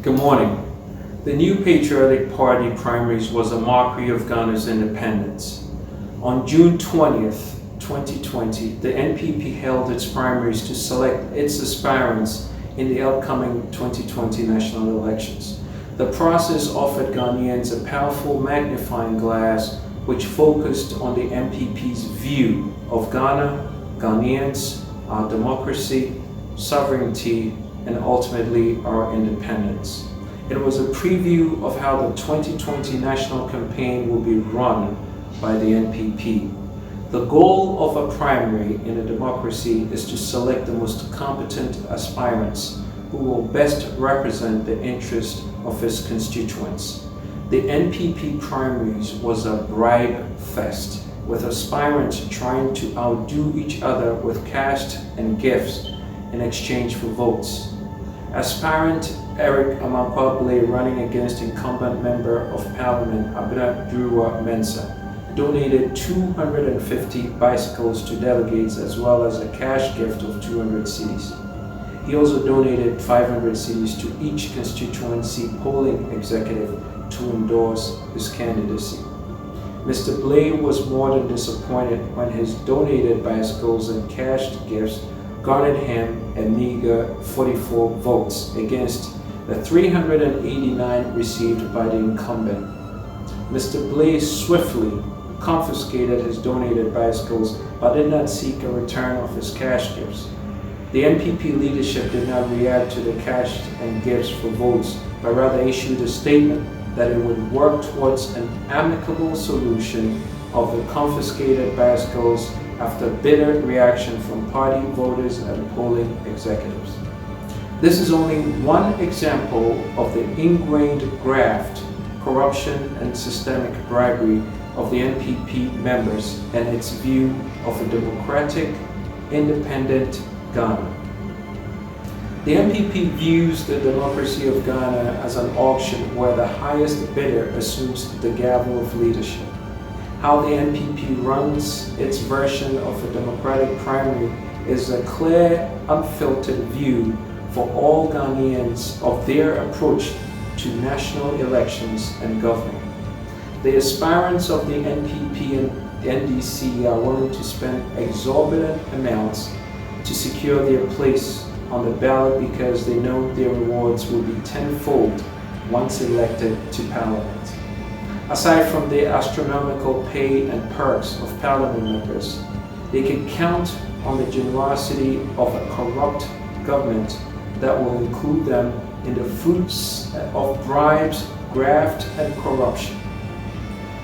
Good morning. The new Patriotic Party primaries was a mockery of Ghana's independence. On June 20th, 2020, the NPP held its primaries to select its aspirants in the upcoming 2020 national elections. The process offered Ghanaians a powerful magnifying glass which focused on the NPP's view of Ghana, Ghanaians, our democracy, sovereignty, and ultimately our independence. It was a preview of how the 2020 national campaign will be run by the NPP. The goal of a primary in a democracy is to select the most competent aspirants who will best represent the interest of its constituents. The NPP primaries was a bribe fest, with aspirants trying to outdo each other with cash and gifts in exchange for votes. Aspirant Eric Amankwa-Blay, running against incumbent Member of Parliament Abena Mensah, donated 250 bicycles to delegates as well as a cash gift of 200 cedis. He also donated 500 cedis to each constituency polling executive to endorse his candidacy. Mr. Blay was more than disappointed when his donated bicycles and cash gifts garnered him a meager 44 votes against the 389 received by the incumbent. Mr. Blay swiftly confiscated his donated bicycles but did not seek a return of his cash gifts. The NPP leadership did not react to the cash and gifts for votes, but rather issued a statement that it would work towards an amicable solution of the confiscated bicycles after bitter reaction from party voters and polling executives. This is only one example of the ingrained graft, corruption, and systemic bribery of the NPP members and its view of a democratic, independent Ghana. The NPP views the democracy of Ghana as an auction where the highest bidder assumes the gavel of leadership. How the NPP runs its version of a democratic primary is a clear, unfiltered view for all Ghanaians of their approach to national elections and government. The aspirants of the NPP and NDC are willing to spend exorbitant amounts to secure their place on the ballot because they know their rewards will be tenfold once elected to Parliament. Aside from the astronomical pay and perks of Parliament members, they can count on the generosity of a corrupt government that will include them in the fruits of bribes, graft, and corruption.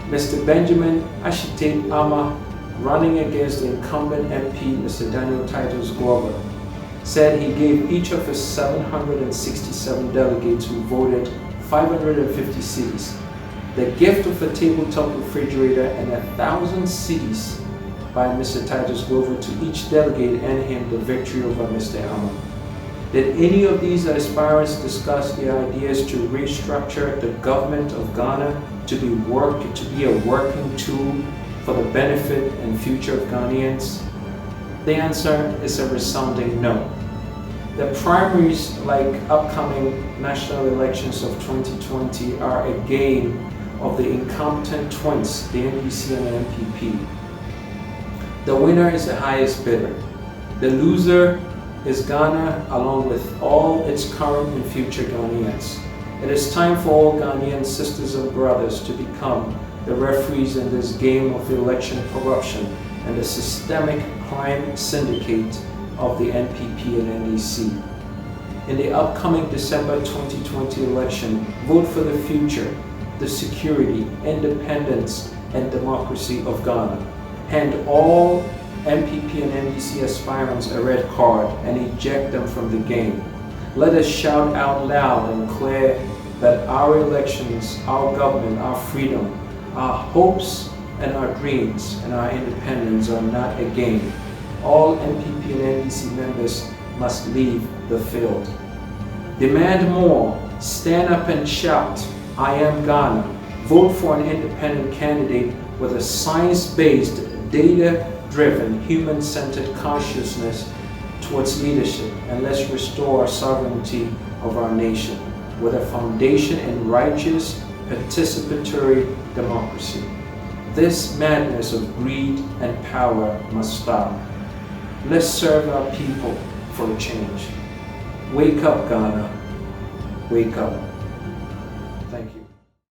Mr. Benjamin Ashite Ama, running against the incumbent MP, Mr. Daniel Titus Glover, said he gave each of his 767 delegates who voted 550 cedis, the gift of a tabletop refrigerator and 1,000 cedis by Mr. Titus Glover to each delegate and him the victory over Mr. Ama. Did any of these aspirants discuss the ideas to restructure the government of Ghana to be a working tool for the benefit and future of Ghanaians? The answer is a resounding no. The primaries, like upcoming national elections of 2020, are a game of the incompetent twins, the NDC and the NPP. The winner is the highest bidder. The loser is Ghana, along with all its current and future Ghanaians. It is time for all Ghanaian sisters and brothers to become the referees in this game of election corruption and the systemic crime syndicate of the NPP and NDC. In the upcoming December 2020 election, vote for the future, the security, independence, and democracy of Ghana. Hand all NPP and NDC aspirants a red card and eject them from the game. Let us shout out loud and clear that our elections, our government, our freedom, our hopes and our dreams and our independence are not a game. All NPP and NDC members must leave the field. Demand more. Stand up and shout, I am Ghana. Vote for an independent candidate with a science-based, data-driven, human-centered consciousness towards leadership, and let's restore our sovereignty of our nation. with a foundation in righteous, participatory democracy. This madness of greed and power must stop. Let's serve our people for a change. Wake up, Ghana. Wake up.